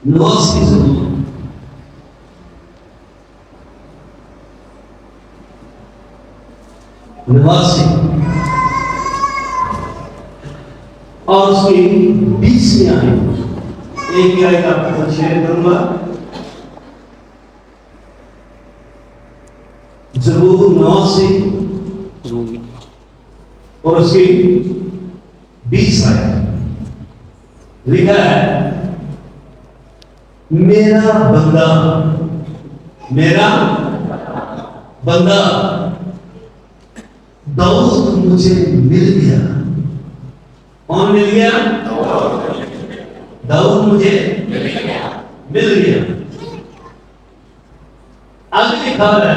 नवाज की जरूरत, नवासी और उसकी 20 आए। एक ही आयत आपके साथ शेयर करूंगा। ज़बूर 89 और उसकी 20 आयत लिखा है, मेरा बंदा, मेरा बंदा दाऊद मुझे मिल गया। कौन मिल गया? दाऊद मुझे मिल गया। आगे लिखा है,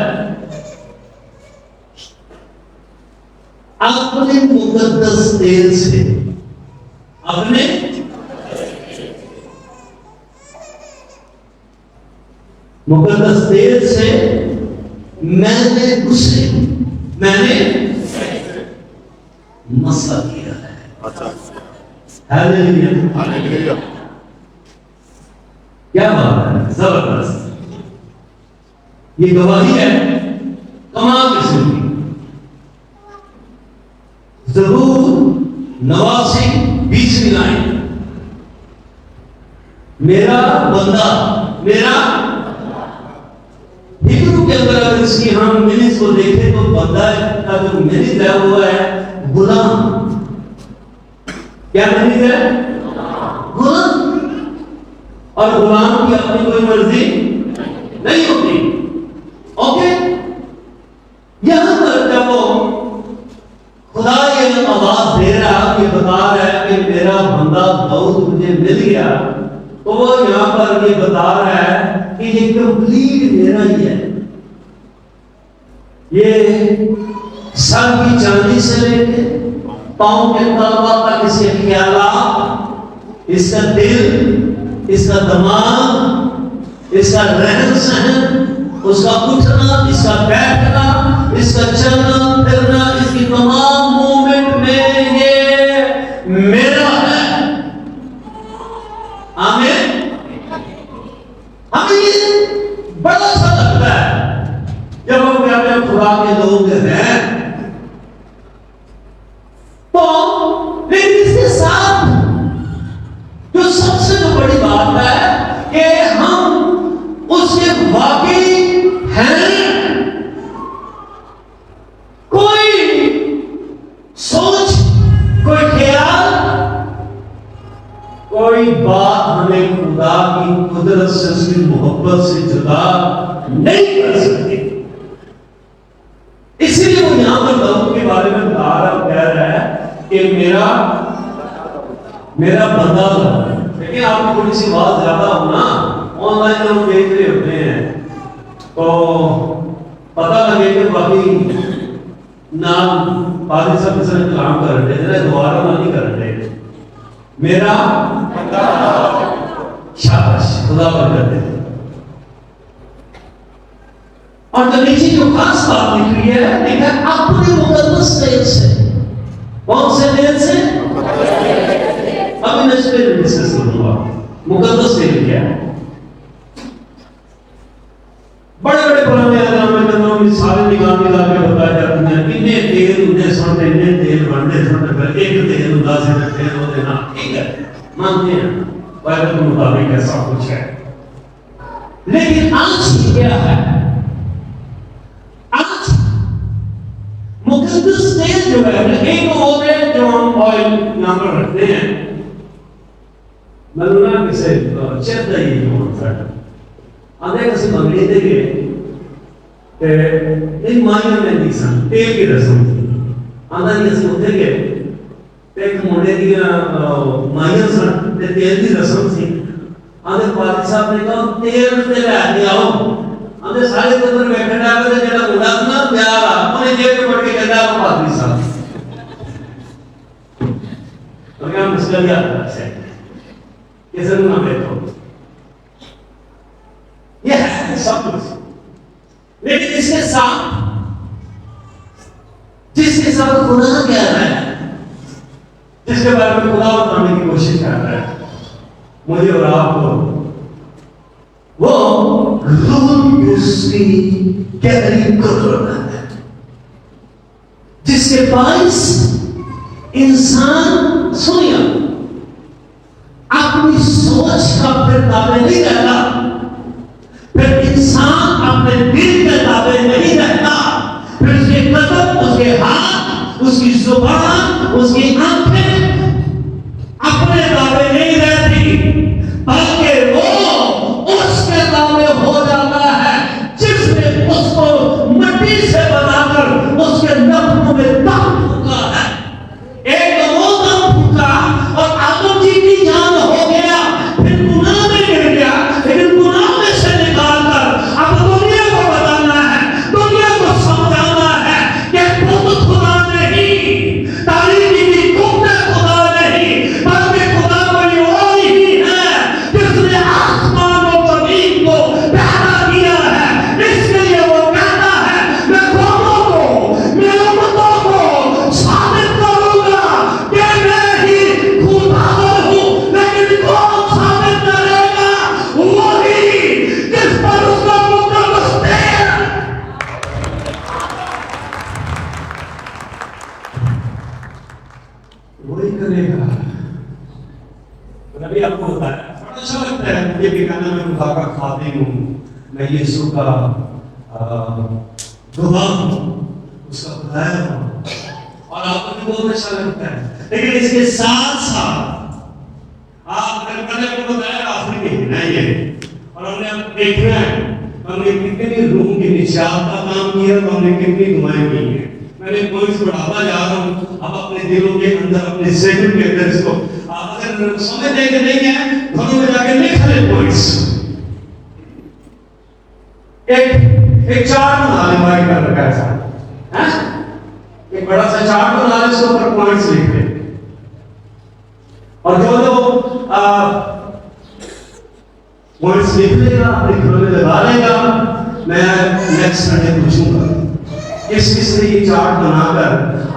अपने मुकद्दस तेल से, अपने मुकद्दस तेल से मैंने मसा किया है। हालेलुया। क्या बात है, जबरदस्त। ये गवाही है कमाल किस्म की। ज़बूर 89 20 लाइन, मेरा बंदा, मेरा हिब्रू के अंदर अगर इसकी हम मीनिंग्स को देखें तो बंदा का जो मीनिंग है वो है गुलाम। क्या मीनिंग है? गुलाम। और गुलाम की अपनी कोई मर्जी नहीं होती। ओके, यहां पर जब वो खुदा ये आवाज दे रहा, ये बता रहा है कि मेरा बंदा दाऊद मुझे मिल गया, तो वो यहां पर ये बता रहा है कि ये कंप्लीट मेरा ही है। ये सर की चांदी से लेके पांव के तलवा तक इसके ख्यालात, इसका दिल, इसका दिमाग, इसका रहन सहन, उसका उठना, इसका बैठना, इसका चलना फिरना, इसकी तमाम मूवमेंट में ये मेरा है। आमीन। हमें ये बड़ा अच्छा लगता है जब हम कहते हैं खुदा के लोग हैं, तो लेकिन इसके साथ जो सबसे जो बड़ी बात है कि हम उसके वाकई हैं। कोई सोच, कोई ख्याल, कोई बात हमें खुदा की कुदरत से, उसकी मोहब्बत से जुदा नहीं कर सकती। इसीलिए वो यहां पर दाऊद के बारे में बता रहा, कह रहा है कि मेरा बंदा था। लेकिन आपको थोड़ी सी बात ज्यादा होना, ऑनलाइन लोग देख रहे होते हैं तो पता लगे कि बाकी नाम पादी सब के साथ कलाम कर रहे थे, दोबारा ना नहीं कर रहे। मेरा शाबाश, खुदा बरकत दे। और तो नीचे जो खास बात लिखी है, लिखा अपने मुकद्दस तेल से। कौन से तेल से? अभी मैं इस पर डिस्कस करूंगा। मुकद्दस तेल क्या है? बड़े बड़े पुराने अहद में सारे निकाल के बताया जाते हैं, कितने तेल उन्हें सुनते, इतने तेल बनते सुनते, फिर एक तेल उदास है, तेल हो देना, ठीक है, मानते हैं बाइबल के मुताबिक ऐसा कुछ है। लेकिन आज क्या है? आज मुकद्दस तेल जो है, एक होते हैं जो हम ऑयल यहां पर रखते हैं, मलूना किसे चेता ही जो होता आधे किसी मंगनी दे गए ते एक मायने में नहीं सन तेल की रस्म थी। आधा नहीं ऐसे होते गए ते एक मुंडे की मायने सन ते तेल की रस्म थी। आधे पादी साहब ने कहा तेल ते ले आओ। आधे सारे बंदर बैठे डाले थे, जरा मुंडा ना प्यार आ उन्हें जेब में पड़ के कहता है पादी साहब तो क्या मुश्किल क्या है किसे ना बैठो, ये है सब कुछ। लेकिन इसके साथ जिसके साथ खुदा कह रहा है, जिसके बारे में खुदा बताने की कोशिश कर रहा है मुझे और आपको, वो रूह उसकी गहरी कुदरत है, जिसके पास इंसान सुनिए अपनी सोच का फिर ताबे नहीं रहता, फिर इंसान अपने दिल के ताबे नहीं रहता, फिर उसके कदम, उसके हाथ, उसकी जुबान, उसकी आंखें अपने ताबे नहीं रहती, बल्कि वो उसके ताबे हो जाता है जिसने उसको मिट्टी से बनाकर उसके नफ्सों में दम फूका है। एक वो दम फूका और आदम जी की जान हो गया, फिर गुनाह में गिर गया, लेकिन गुनाह में से निकाल कर अब दुनिया को बताना है, दुनिया को समझाना है कि खुद खुदा नहीं, तारीफ की खुद खुदा नहीं, बल्कि खुदा कोई और ही है जिसने आसमान और जमीन को पैदा किया है। इसके लिए वो कहता है मैं कौमों को, मेरे उम्मतों को साबित करूंगा कि मैं ही खुदावन हूं, लेकिन कौन साबित करेगा? वही जिस पर उसका मुकद्दस तेल वही करेगा। नबी आपको बताया, बड़ा अच्छा लगता है मुझे भी कहना मैं खुदा का खादिम हूँ, मैं यीशु का गवाह हूँ, उसका खुदाया हूँ, और आपको भी बहुत अच्छा लगता है। लेकिन इसके साथ साथ मैंने आपको बताया आखिरी महीना ही है, और हमने अब देखना है हमने कितनी रूह की निजात का काम किया, तो हमने कितनी दुआएं की हैं। मैंने पॉइंट्स बढ़ाता जा रहा हूँ, अब अपने दिलों के अंदर, अपने ज़हन के अंदर इसको अगर समझ देंगे नहीं है, घरों में जाके लिख ले पॉइंट्स। एक चार्ट बना ले भाई कर रखा है साहब, हैं? एक बड़ा सा चार्ट बना ले, उसके ऊपर पॉइंट्स लिख ले, और जो पॉइंट्स लिख लेगा अपने घरों में लगा लेगा, मैं नेक्स्ट संडे पूछूंगा किस ने ये चार्ट बनाकर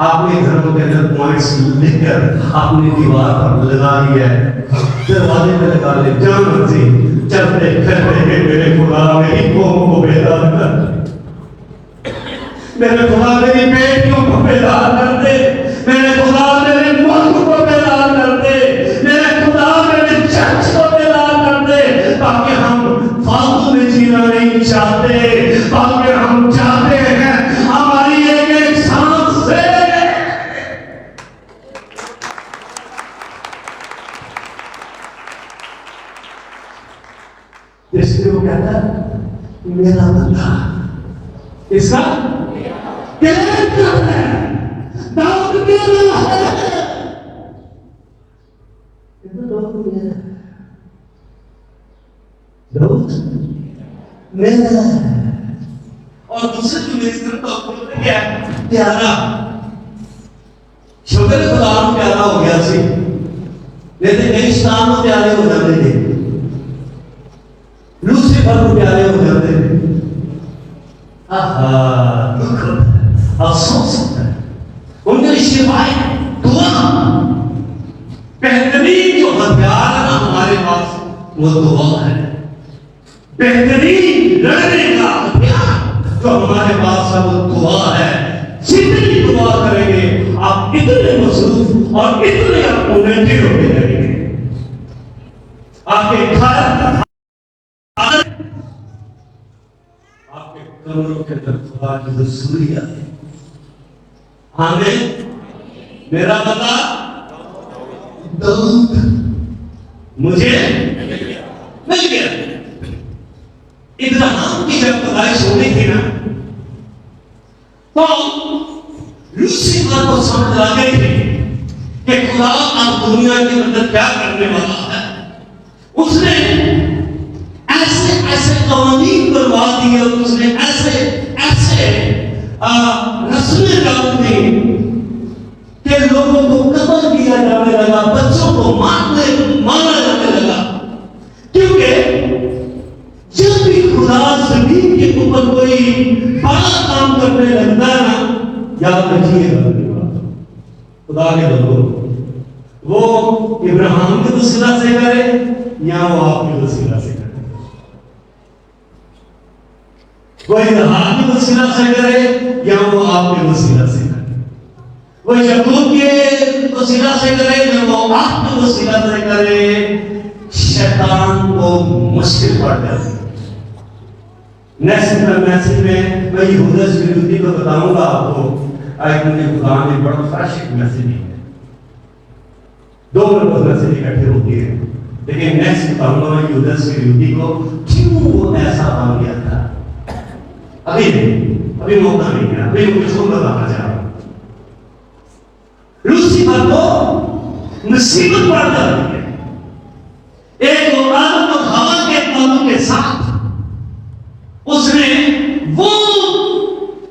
आपने घरों के अंदर पॉइंट्स लिखकर अपनी दीवार पर लगा लिया है, दरवाजे पे लगा ले, जहां मर्जी चलते फिरते मेरे खुदा मेरी कौम को बेदार कर, मेरे खुदा मेरी बेटियों को बेदार कर दे, मेरे खुदा मेरे मुल्क को बेदार कर दे, मेरे खुदा मेरे चर्च को बेदार कर दे, ताकि हम फालतू में जीना नहीं चाहते, बल्कि हम चाहते हैं हमारी एक एक सांस से इसलिए वो कहता है मेरा बंदा, इसका क्या है, दाऊद मेरा है, दाऊद मेरा है। और दूसरे जो मेरी तरफ तो बोलते क्या प्यारा, शुक्र खुदा प्यारा हो गया सी, नहीं तो कई शैतान को प्यारे हो जाते थे, लूसीफर को प्यारे हो जाते थे। दुख होता है, अफसोस होता है, उनके सिवाय दुआ बेहतरीन जो हथियार है ना हमारे पास, वो दुआ है। बेहतरीन लड़ने का हथियार जो हमारे पास है वो दुआ है। जितनी दुआ करेंगे आप इतने मसरूफ और इतने अपोनेटिव होते जाएंगे, आपके घर, आपके कमरों के अंदर खुदा की रसूली आए। आमीन। मेरा बता दाऊद मुझे मिल गया। इब्राहिम की जब पैदाइश हो गई थी ना, तो लूसीफर को समझ आ गई थी कि खुदा अब दुनिया के अंदर क्या करने वाला है। उसने ऐसे ऐसे कवानीन करवा दिए, उसने ऐसे ऐसे रस्में डाल दी कि लोगों को कत्ल किया जाने लगा, बच्चों को मारा जाने लगा, क्योंकि जब भी खुदा जमीन के ऊपर कोई बड़ा काम करने लगता है ना, याद रखिएगा खुदा के लोगों, वो इब्राहिम के वसीला से करे या वो आपके वसीला से करे, वो इजहार के वसीला से करे या वो आपके वसीला से करे, वो यकूब के वसीला से करे या वो आपके वसीला से करे, शैतान को मुश्किल पड़ जाती है। नेक्स्ट मैसेज में मैं यहूदा इस्करियोती को बताऊंगा आपको। आज मुझे खुदा ने बड़ा फ्रेश मैसेज दिया है, दो मैसेज इकट्ठे होती है, लेकिन नेक्स्ट बताऊंगा मैं यहूदा इस्करियोती को क्यों वो ऐसा बन गया था। अभी नहीं, अभी मौका नहीं है, अभी मुझे इसको बताना चाह रहा हूं। लूसीफर को मुसीबत पड़ जाती है, एक आदम और हवा के कानून के साथ उसने वो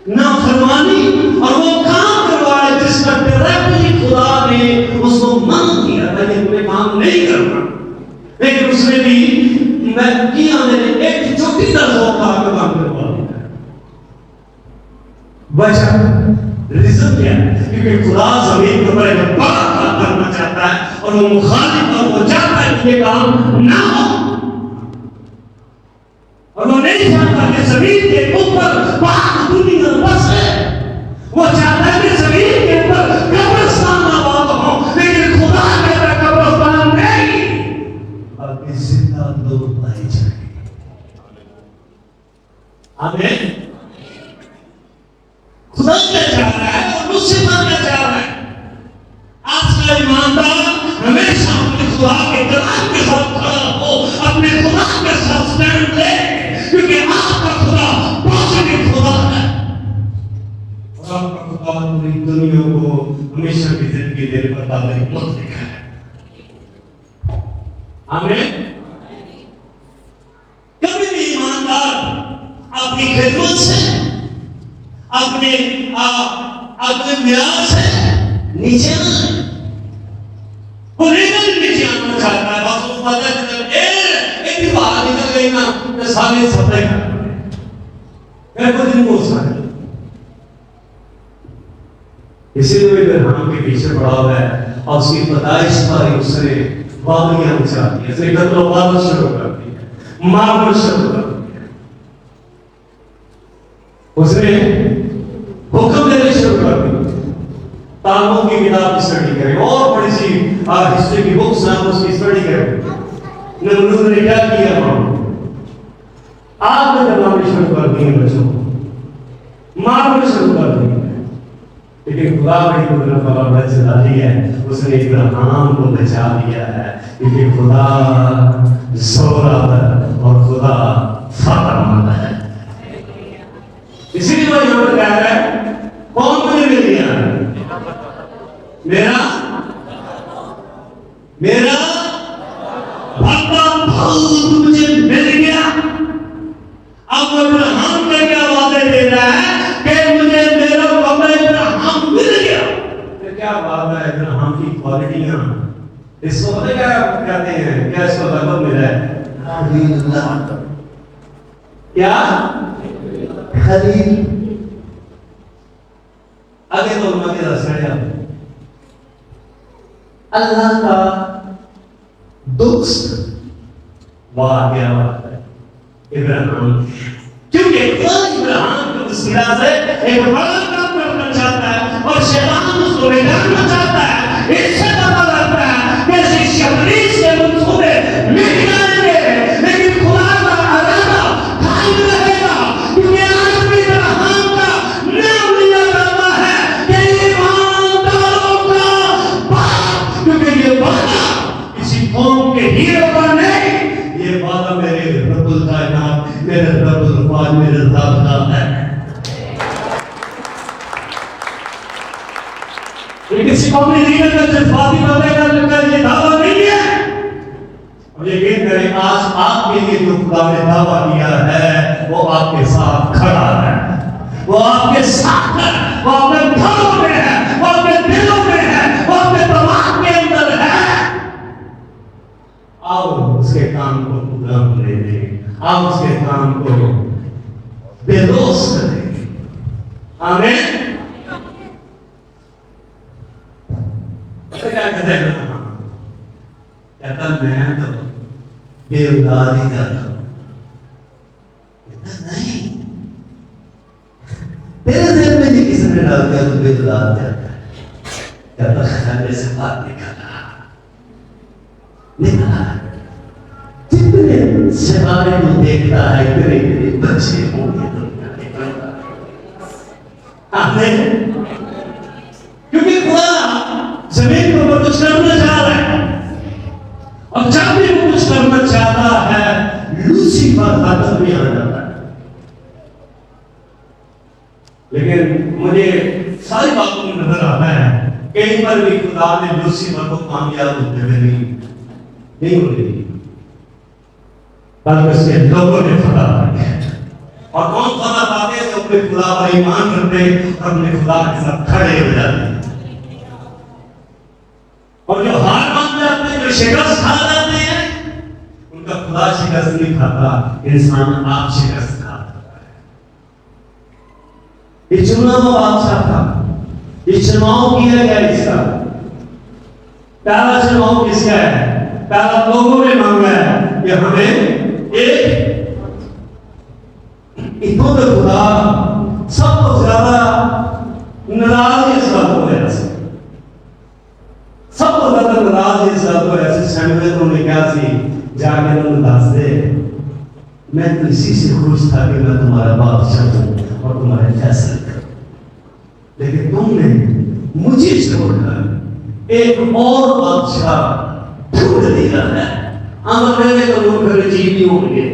नाफरमानी और वो काम करवाया जिसका डायरेक्टली खुदा ने उसको मना किया था कि तुम्हें काम नहीं करना, लेकिन उसने भी मैं किया, मैंने एक छोटी तरह काम करवा दिया। वजह रीजन क्या है? क्योंकि खुदा जमीन के ऊपर एक बड़ा काम करना चाहता है और वो मुखालिफ और वो चाहता है कि ये काम ना हो, और वो नहीं चाहता कि जमीन के ऊपर पाक दुनिया बसे। वो चाहता है कि जमीन के ऊपर कब्रिस्तान आबाद हो, लेकिन खुदा कहता है कब्रिस्तान नहीं, अब जिंदा लोग पाए जाएंगे। आमीन। खुदा क्या चाह रहा है और लूसीफर क्या चाह रहा है? आज का ईमानदार हमेशा अपने खुदा के कलाम के साथ खड़ा हो, अपने खुदा के साथ स्टैंड ले, क्योंकि आपका खुदा पॉजिटिव खुदा है और आपका खुदा पूरी दुनिया को हमेशा की जिंदगी देने पर काबिल मत लिखा है। आमीन। कभी भी ईमानदार अपनी खिदमत से, अपने न्याय से नीचे आए, वो लेकर नीचे आना चाहता है। बस उस बात एक ही बात निकल गई ना तो सारे सपने कर कुछ नहीं हो सकता। इसीलिए इब्राहिम के पीछे पड़ा हुआ है और उसकी पैदाइश पर उसने वादियां मचा दी, उसने कत्ल शुरू कर दिया, मारना शुरू कर दिया, उसने हुक्म देने शुरू कर दिया। तालमुद की किताब की स्टडी करें और बड़ी सी हिस्ट्री की बुक्स हैं उसकी स्टडी करें। नमरूद ने क्या किया? आग में जलाने शुरू कर दिए, बच्चों को मारना शुरू कर दिए, लेकिन खुदा बड़ी कुदरत वाला बड़ा जलाली है, उसने इब्राहिम को बचा लिया है, क्योंकि खुदा जोरावर और खुदा फतरमंद है। इसीलिए वो यहाँ पर कह रहा है कौन मुझे मिल गया? मेरा भक्ता भाऊ मुझे मिल गया। अब इब्राहिम का क्या वादे दे रहा है कि मुझे मेरा बंदा इब्राहिम मिल गया। तो क्या बात है, इब्राहिम की क्वालिटियां इसको पता क्या कहते हैं? क्या इसको लगभग मिला है? क्या खलील। आगे तो उन्होंने दर्शाया अल्लाह का दोस्त। वाह क्या बात है इब्राहिम, क्योंकि इब्राहिम को वसीला से एक बड़ा काम करना चाहता है और शैतान उसको बिगाड़ना चाहता है। इससे पता लगता है कि इस शैतानीस के मंसूबे मिट जाएंगे, लेकिन खुदा का इरादा कायम रहेगा, क्योंकि आज भी इब्राहिम का नाम लिया जाता है कि ईमानदारों का बाप, क्योंकि ये वादा किसी कौम के हीरो का नहीं, ये वादा मेरे रब्बुल कायनात, मेरे रब्बुल फाज, मेरे रब का है। ये किसी कौमी लीडर का जज्बाती बातें करने का ये दावा नहीं है। और यकीन करें आज आपके लिए जो खुदा ने दावा किया है वो आपके साथ खड़ा है, वो आपके साथ है, वो आपके घरों में है, वो आपके दिलों में है, वो आपके दिमाग के अंदर है। आओ उसके काम को पूरा होने दें, आओ उसके काम को बेलोस करें। आमीन। क्या कहते हैं? कहता मैं तो बेउदारी करता हूं, नहीं, तेरे दिल में ये किसने डाल दिया, तू बेदुला जाता है, कहता खाने से बात निकला जितने सितारे को देखता है तेरे तेरे बच्चे होंगे दुनिया आमीन। क्योंकि खुदा जमीन के ऊपर कुछ करना चाह रहा है, और जब भी वो कुछ करना चाहता है लूसीफर ताकत में आ जाता है। लेकिन मुझे सारी बातों में नजर आता है कहीं पर भी खुदा ने लूसीफर को कामयाब होते हुए नहीं होने दी, बल्कि उसके लोगों ने फतह पाई। और कौन फतह पाते हैं? जो अपने खुदा पर ईमान रखते और अपने खुदा के साथ खड़े हो जाते हैं। और जो हार मान जाते हैं, जो शिकस्त खा जाते हैं, उनका खुदा शिकस्त नहीं खाता, इंसान आप शिकस्त खाता है। ये चुनाव बादशाह था, ये चुनाव किया गया इसका। पहला चुनाव किसका है? पहला लोगों ने मांगा है कि हमें एक इतों तो खुदा सबको ज्यादा नाराज इस बात को है, सबको ज्यादा नाराज इस बात को ऐसे शैम्पेन उन्होंने क्या सी जाके उन्होंने दस दे, मैं तो इसी से खुश था कि मैं तुम्हारा बादशाह हूं और तुम्हारे फैसले करूं, लेकिन तुमने मुझे छोड़कर एक और बादशाह ढूंढ लिया है। अमर मेरे कानून फिर अजीब नहीं होंगे,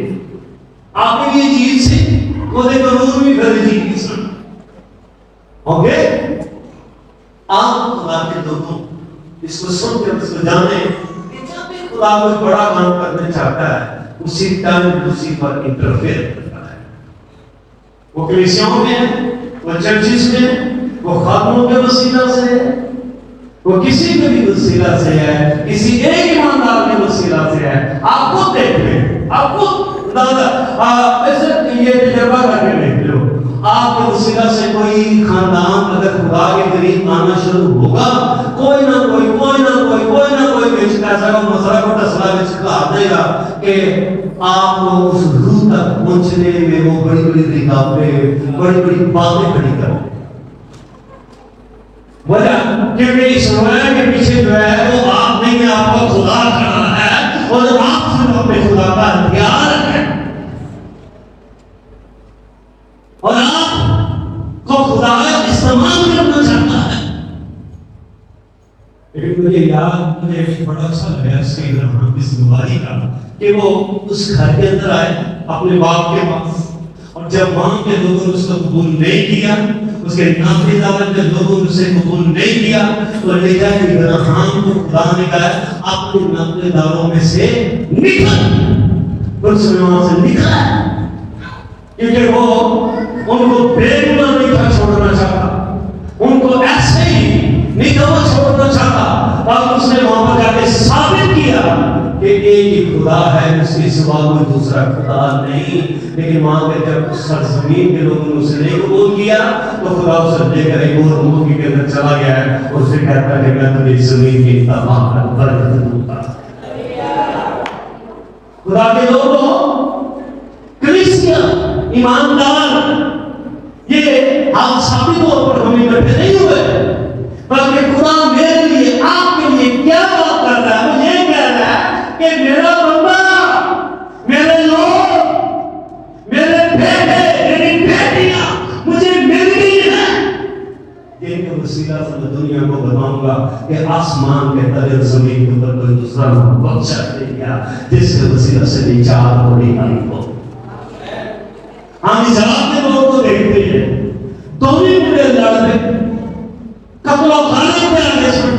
आपके लिए अजीब से कोई कानून भी फिर अजीब नहीं सुन। ओके, आप खुदा के दोस्तों इसको सुन के इसको जाने कि जब भी खुदा कोई बड़ा काम करना चाहता है उसी टाइम लूसीफर इंटरफेयर करता है। वो कलीसियाओं में, वो चर्चिस में, वो खातमों के वसीला से, वो किसी के भी वसीला से है, किसी एक ईमानदार के वसीला से है। आप खुद देख लें, आप खुद वैसे ये तजर्बा करके देख लो, आपके वसीला से कोई खानदान अगर खुदा के करीब आना शुरू होगा, कोई ना कोई ऐसा मसला को टसला में सिखा देगा कि आपको उस रूह तक पहुंचने में वो बड़ी बड़ी रुकावटें, बड़ी बड़ी बातें खड़ी करें। वजह क्योंकि इस रोया के पीछे जो है वो आप नहीं, आपको खुदा खड़ा है और आप सिर्फ अपने खुदा का हथियार है और आपको खुदा इस्तेमाल करना चाहता है। लेकिन मुझे एक बड़ा अच्छा लगा इस गुवारी का कि वो उस घर के अंदर आए अपने बाप के पास, और जब वहां के लोगों ने उसको कबूल नहीं किया, उसके नातेदार के लोगों ने उसे कबूल नहीं किया, तो ले जाके इब्राहिम को खुदा ने कहा अपने नातेदारों में से निकल, कुछ वहां से निकला, क्योंकि वो उनको बेगुनाह नहीं था छोड़ना चाहता, उनको ऐसे ही नहीं था वो छोड़ना चाहता, और उसने वहां पर जाके साबित किया कि एक ही खुदा है, उसके सिवा कोई दूसरा खुदा नहीं। लेकिन वहां पे जब उस सरजमीन के लोगों ने उसे नहीं कबूल किया तो खुदा उसे लेकर एक और मुल्क के अंदर चला गया है और उसे कहता है कि मैं तुम्हें जमीन की तमाम बरकत दूंगा। खुदा के लोगों, क्रिश्चियन ईमानदार, ये आप साबित तौर पर हम इकट्ठे नहीं हुए, बल्कि खुदा मेरे लिए, आपके लिए क्या बात कर रहा है? वो ये कह रहा है कि मेरा बंदा, मेरे लोग, मेरे बेटे, मेरी बेटियां मुझे मिल गई है, जिनके वसीला से मैं दुनिया को बताऊंगा कि आसमान के तले और जमीन के ऊपर कोई दूसरा बख्शा नहीं गया जिसके वसीला से निजात होने वाली हो। हम इस्लाम के लोगों को देखते हैं, दोनों मुझे लड़ते कपड़ा खाने पे आगे सुन,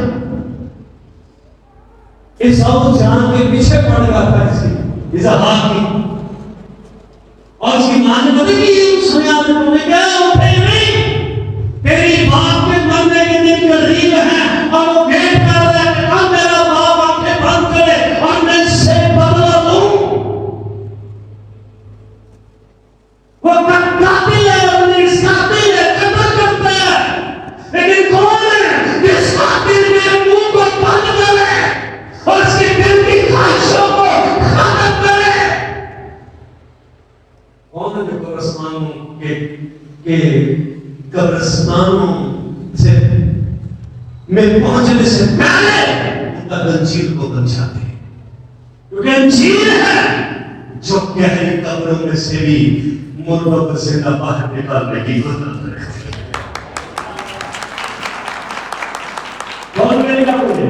इस सब जान के पीछे पड़ गया था इस हाथ की, और इसकी मां ने पता कि उसने आपने क्या उठे नहीं, तेरी बात के मरने के दिन करीब है, और वो भेंट कर रहा है कि अब मेरा बाप आंखें बंद करे और मैं इससे बदला लूं। वो कातिल है, कातिल है, कत्ल करता है, लेकिन कौन है जिस कातिल के मुंह को बंद करे और उसके दिल की ख्वाहिशों को खत्म करे? कौन है जो आसमानों के कब्रिस्तानों से में पहुंचने से पहले उनका अंजीर को बचाते, क्योंकि अंजीर है जो गहरी कब्रों में से भी मुर्दों को जिंदा बाहर निकालने की कुदरत रखती है। कौन करेगा मुझे?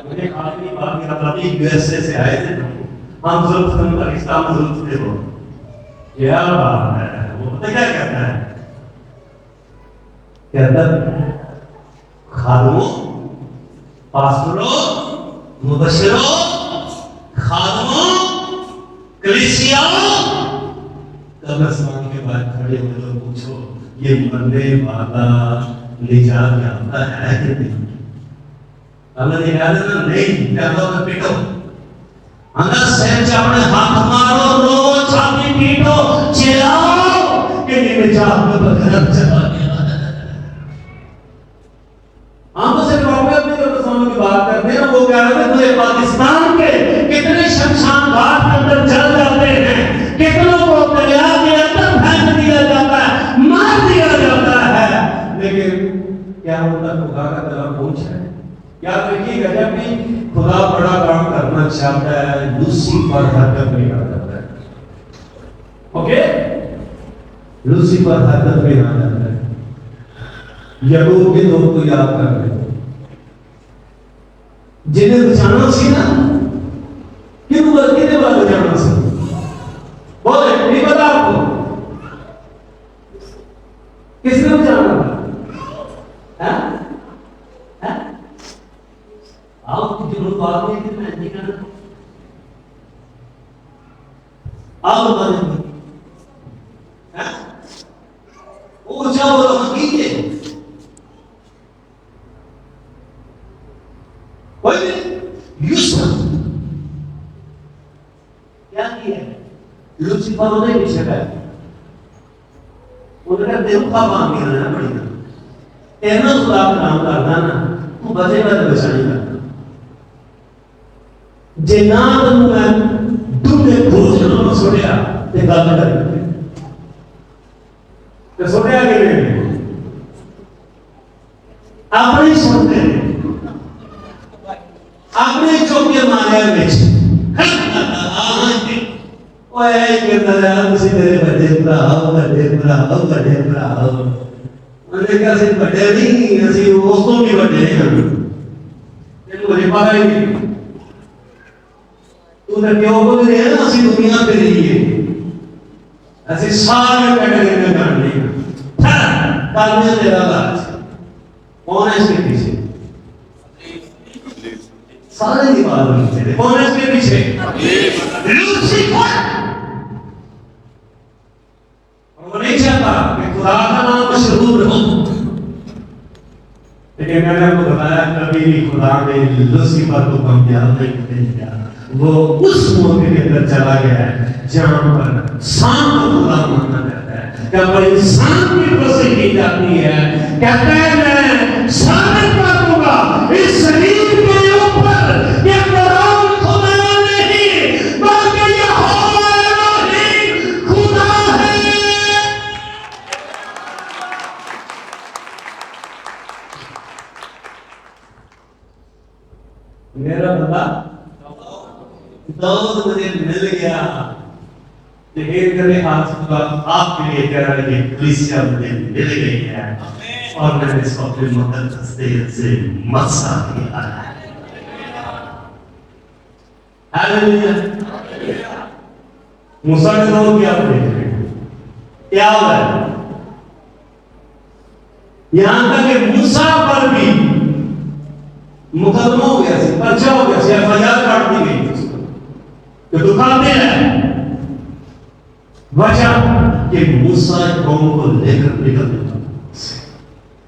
मुझे आखिरी बात मेरा पति यूएसए से आए थे, हम जुल्फन पाकिस्तान जुल्फ थे वो, क्या बात है, वो पता क्या कहता है? कहता खादमों, पास्टरों, मुबशिरों, खादमों, कलीसियाओं, कब्रिस्तान के बाद खड़े हो लोग पूछो ये मरने वाला निजात जानता है कि नहीं? हमने निकाल ना नहीं, क्या तो पीटो, अंदर सहन चावड़े हाथ मारो, रो, छाती पीटो, चिल्लाओ कि ये निजात में बदल चला गया। हम तो सिर्फ अपने कब्रिस्तानों की बात करते हैं, वो कह रहे थे पूरे पाकिस्तान के कितने शमशान घाट के अंदर जल जाते हैं, कितनों को दरिया के अंदर फेंक दिया जाता है, मार दिया जाता है, लेकिन क्या होता खुदा का तरफ पहुंच है? याद रखिएगा, जब भी खुदा बड़ा काम करना चाहता है, लूसीफर हरकत में आ जाता है। ओके, लूसीफर हरकत में आ जाता है। याकूब के लोग को याद कर रहे जिन्हें बचाना सी ना, किन बार बचाना सी बोले, नहीं पता आपको किसने बचाना था? आपकी जरूरत बात नहीं कि मैं नहीं करना, आप बता वो क्या बोला हम कीजिए यूसुफ क्या किया? लूसीफर ने पीछे बैठ उन्होंने देव का काम किया ना, बढ़िया तेना खुदा का काम करना ना, तू बचेगा तो बचाने का जे ना मैं तुमने भोजन छोड़िया ते गल कर ते छोड़िया के नहीं अपने सुनते अपने चौके मारे बेच ओए कहता है मुझे मेरे बड़े भरा मैंने कहा सिर्फ बड़े नहीं ऐसी उसको भी बड़े हैं तेरे मुझे पता ही नहीं तूने क्यों बोल रहे हैं ऐसी दुनिया पे रही है ऐसे सारे कैटेगरी में कर ली कल में तेरा लाज कौन है इसके पीछे सारे दीवार में कौन है इसके पीछे लूसीफर वो नहीं चाहता कि खुदा का नाम मशहूर हो लेकिन मैंने आपको बताया कभी भी खुदा ने लूसीफर को कामयाब नहीं किया वो उस मौके के अंदर चला गया है जहां पर सांप को खुदा मानना जाता है क्या पर इंसान की प्रसिद्धि की जाती है कहता है मैं साबित कर दूंगा इस शरीर के ऊपर कि कुरान खुदा नहीं बल्कि यहोवा एलोहीम खुदा है। मेरा बंदा दाऊद मुझे मिल गया लेकिन कभी आज आपके लिए कह रहा है कि कलीसिया मुझे मिल गई है और मैंने इसको अपने मुकद्दस दिल से मसा किया है। हालेलुया। मूसा ने तो क्या बोले क्या हुआ यहां तक कि मूसा पर भी मुकदमा हो गया पर्चा हो गया एफआईआर काट दी गई तो दुखाते हैं वजह कि मूसा कौम को लेकर निकल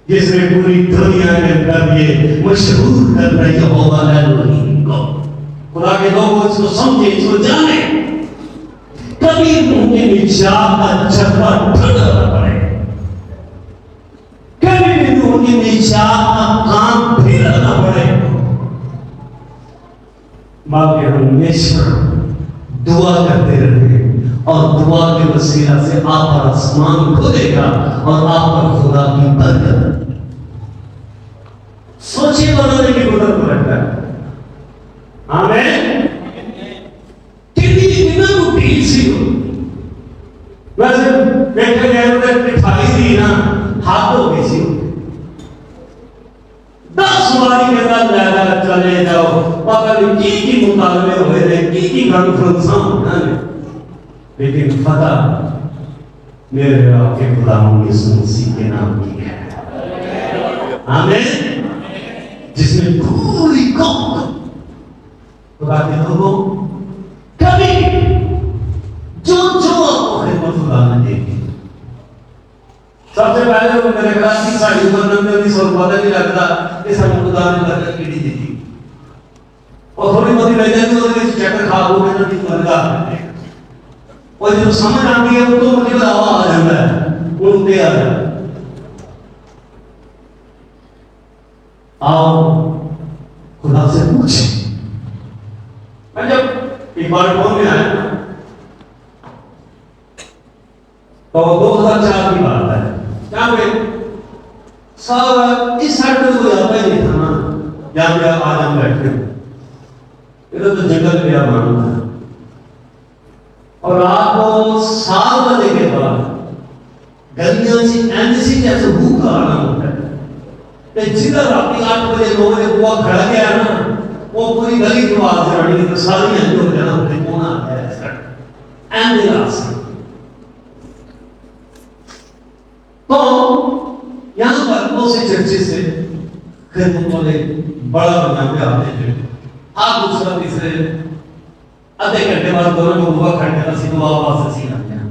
जिसने पूरी दुनिया के अंदर ये मशहूर कर रही है यहोवा एलोहीम को खुदा के लोग इसको समझे इसको जाने कभी उनके निजात का चक्का ठंडा न पड़े कभी भी उनकी निजात का काम फिर न पड़े बाकी हम हमेशा दुआ करते रहे और दुआ के वसीला से आप पर आसमान खुलेगा और आप पर खुदा की बरकत। सोचिए बनाने की जरूरत रखता है। आमीन। कितनी ढील सी हो, वैसे बैठे गए मिठाई दी ना हाथ हो गई सी, 10 बारी के बाद ज्यादा चले जाओ, पता नहीं की मुकाबले हुए थे, की कॉन्फ्रेंस होना है, लेकिन फतह मेरे आपके गुलाम यीशु मसीह के नाम की है। आमीन। जिसमें पूरी कौम खुदा के लोगों कभी जो आपको खिदमत खुदा ने देगी। सबसे पहले वो मेरे ख्याल की साड़ी ऊपर नंबर और पता नहीं लगता कि सब खुदा ने बरकत की दी थी, और थोड़ी बहुत रह जाती है तो चक्कर खा हो गए तो बरकत, और जो समझ आती है वो तो मुझे हवा आ जाता है, वो उठे आ जाता है। आओ खुदा से पूछे। मैं जब एक बार फोन में आया तो 2004 की बात है, जहाँ पे सारा इस साइड में कोई आता ही नहीं था ना, जहाँ पे आज हम बैठे, इधर तो जंगल में मालूम था। और रात को 7 बजे के बाद गलियां से एनसी जैसे भूख का आना होता है, जिधर रात 8 बजे 9 बजे बुआ खड़ा गया ना, वो पूरी गली की आवाज आनी तो सारी अंदर हो जाना, उन्हें कौन आता है एम्बुलेंस। तो यहाँ पर बहुत से चर्चे से खिदमत वाले बड़ा बना के आते हैं, आप दूसरा तीसरे आधे घंटे बाद दोनों को बुआ खड़े का सीधा वापस सीधा गया।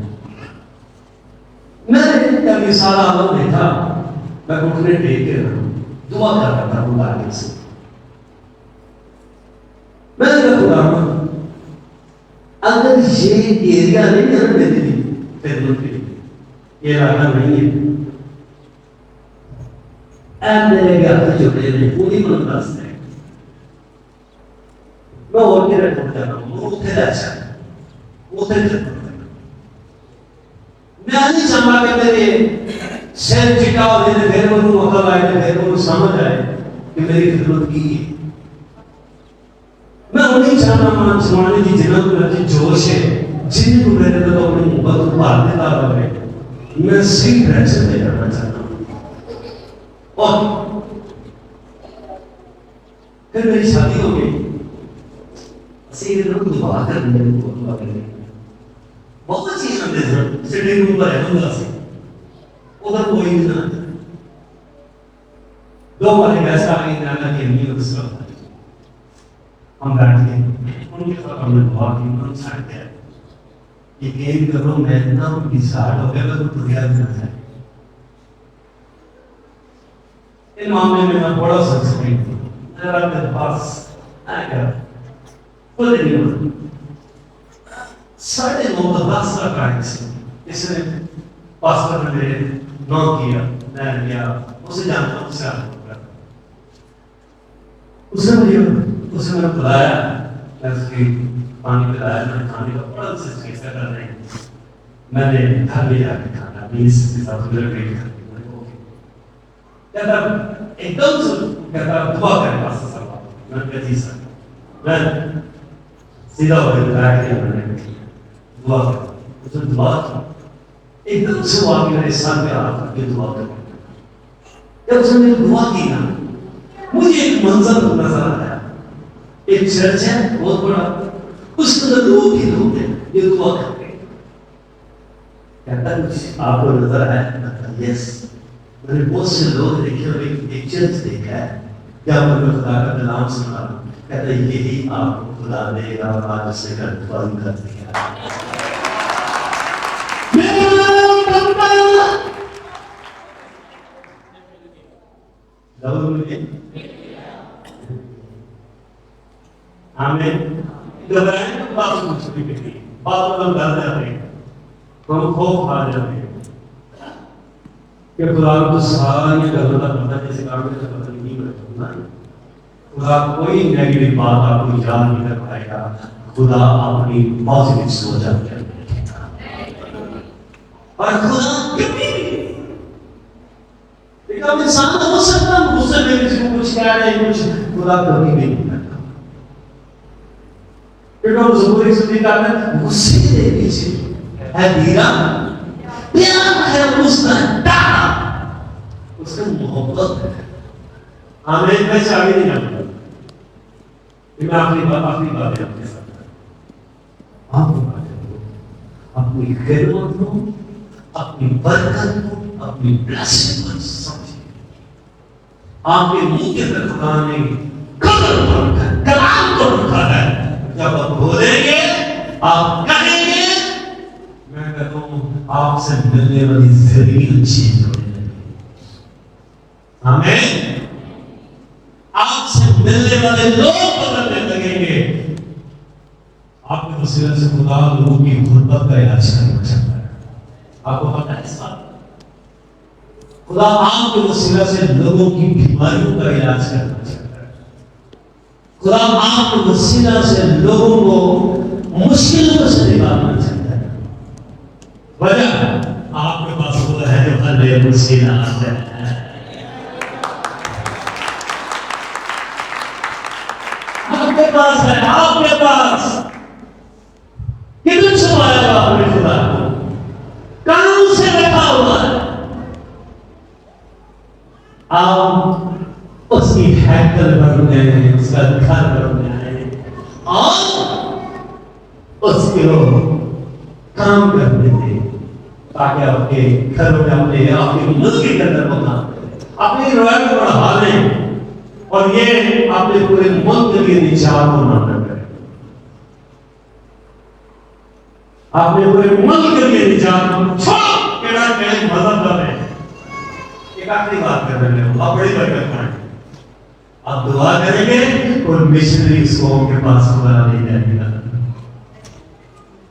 मैंने जब ये सारा आलम देखा, मैं घुटने टेक के दुआ कर रहा था खुदा के से। मैंने कहा खुदा अगर ये एरिया नहीं है ना मेरे लिए खिदमत के लिए, ये इलाका नहीं है, ऐप मेरे हाथ जुड़े नहीं, पूरी बंदोबस्त है, मैं और के रिपोर्ट कर रहा हूँ, उठे अच्छा उठे मैं नहीं चाहता कि मेरे शेर चिटा हो जाए, फिर वो मौका आए, फिर वो समझ आए कि मेरी खिदमत की है। मैं नहीं चाहता मान जमाने की जिन्ना को मेरे जोश है, जिन को मेरे तो अपनी मोहब्बत को भाग देता रहे, मैं सही डायरेक्शन में जाना चाहता हूँ। और फिर मेरी शादी हो गई, सही लोग दुआ कर मेरे को दुआ करने बहुत अच्छी समझे सर, सिटिंग रूम पर है बंदा से उधर कोई नहीं ना, 2 वाले ऐसा आ गई नाना की अम्मी उस वक्त हम बैठ गए, उनके साथ हमने दुआ की, उन्होंने छाड़ दिया ये गेम करो, मैं इतना विशाल हो गया मैं तो गया भी ना था। इन मामले में मैं बड़ा सक्सेसफुल हूँ, मेरे पास आ गया खुद नहीं होता 9:30 10 तक आए इसने पासवर्ड में मेरे नॉक किया, मैं गया उसे जानता हूँ, उसने मैंने बुलाया, मैं उसकी पानी पिलाया, मैंने खाने का बड़ा से चेष्टा कर रहे हैं, मैंने घर में जाके खाना प्लीज के साथ मेरे पेट कहता एकदम से कहता दुआ करे पास सब, मैंने कहा जी सर, मैं सीधा होकर बैठ गया, मैंने दुआ कर उसे दुआ की, एकदम से वो आके मेरे सर पे आ करके दुआ कर, जब उसने दुआ की ना मुझे एक मंजर नजर आया, एक चर्च है बहुत बड़ा, उसके अंदर लोग ही लोग हैं ये दुआ करते हैं, कहता कुछ आपको नजर आया? यस, मैंने बहुत से लोग देखे और एक चर्च देखा है, क्या मैं खुदा का कलाम सुना, कहता यही आपको खुदा देगा, और आज उसने कंफर्म कर दिया। आमीन। घबराए तो बात कुछ भी नहीं, बात हम डर जाते हैं, हम खौफ खा जाते हैं कि खुदा को सारी गलत पता जैसे काम में पता नहीं करता, खुदा कोई नेगेटिव बात आपको याद नहीं कर पाएगा, खुदा अपनी पॉजिटिव सोच आपके अंदर रखेगा। और खुदा कभी भी एक इंसान हो सकता है मुझसे में किसी को कुछ कह रहे कुछ, खुदा कभी भी नहीं करता। क्योंकि ज़बूरी सुनी का है गुस्से के पीछे है धीरा, प्यार है उसका तारा, उसका मोहब्बत है। आमीन। मैं चाबी नहीं जानता, मैं अपनी बात आपके साथ आप अपनी खिदमत को, अपनी बरकत को, अपनी ब्लेसिंग को समझिए। आपके मुंह के अंदर खुदा ने कलाम को रखा है। जब आप बोलेंगे, आप कहेंगे, मैं कहता हूं आपसे मिलने वाली जमीन चेंज होने लगेगी। आमीन। आपसे मिलने वाले लोग बदलने लगेंगे। आपके वसीले से खुदा लोगों की गुर्बत का इलाज करना चाहता है। आपको पता है इस बात? खुदा आपके वसीले से लोगों की बीमारियों का इलाज करना चाहता है। खुदा आपके वसीले से लोगों को मुश्किलों से निकालना चाहता है। वजह आपके पास खुदा है जो हर मुश्किल आता है। आपके पास है, आपके पास किधर छुपाया हुआ आपने खुदा को? कहां से रखा हुआ है? आप उसकी हैकल बनने, उसका घर बनने और उसके काम करने थे, ताकि आपके घरों में आपके मुल्क के अंदर होना अपनी रॉयल को बढ़ा लें और ये अपने पूरे मुल्क के लिए निजात को मानना करें। आपने पूरे मुल्क के लिए निजात केड़ा मदद कर रहे हैं। एक आखिरी बात कर रहे हैं, आप बड़ी बरकत पाएंगे। आप दुआ करेंगे और मिशनरी कौम के पास खुदा नहीं जाएगा।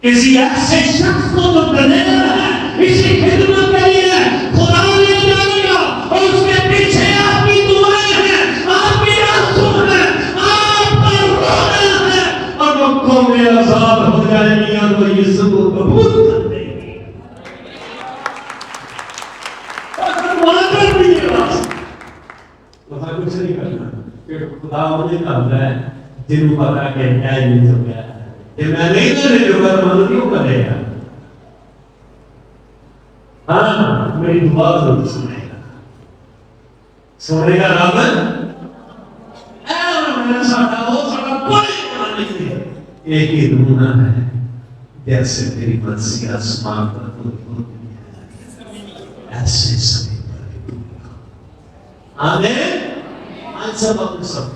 किसी ऐसे शख्स को तो बनेगा इसी खिदमत के लिए खुदा नहीं जाएगा और उसके पीछे आपकी दुआएं हैं, आपकी आंसू हैं, आपका रोना है और वो कौमें आजाद हो जाएंगी और वो यीशु को कबूल कर देंगी। कुछ नहीं करना, क्योंकि खुदा मुझे करता है जिनको पता है कि क्या नहीं हो गया है। ये मैं नहीं करने दूंगा तो मदद क्यों करेगा? हाँ, मेरी दुआ जरूर सुनेगा, सुनेगा रब। मेरा साथा हो साथा कोई नहीं, एक ही दूना है जैसे तेरी मर्जी आसमान पर होती है ऐसे सभी पर। आमीन। सब अपने सब